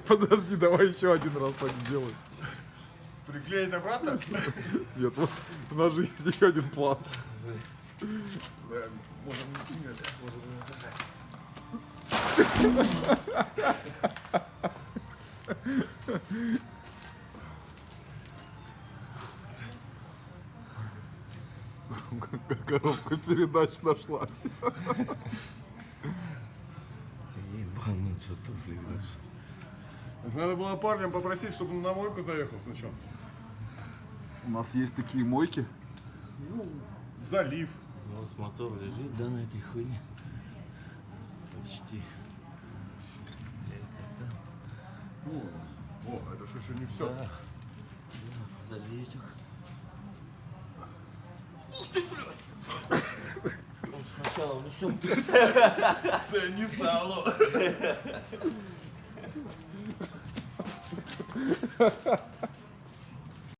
Подожди, давай еще один раз так сделай. Приклеить обратно? Нет, вот у нас же есть еще один пласт. Да, можем не держать. Коробка передач нашлась. Ебануться туфли, Вася. Надо было парням попросить, чтобы он на мойку заехал сначала. У нас есть такие мойки. Ну, в залив. Вот мотор лежит, да, на этой хуйне. Почти. Ну, о, это же еще не все. Да. Залетик. Он сначала внесем. Це не сало.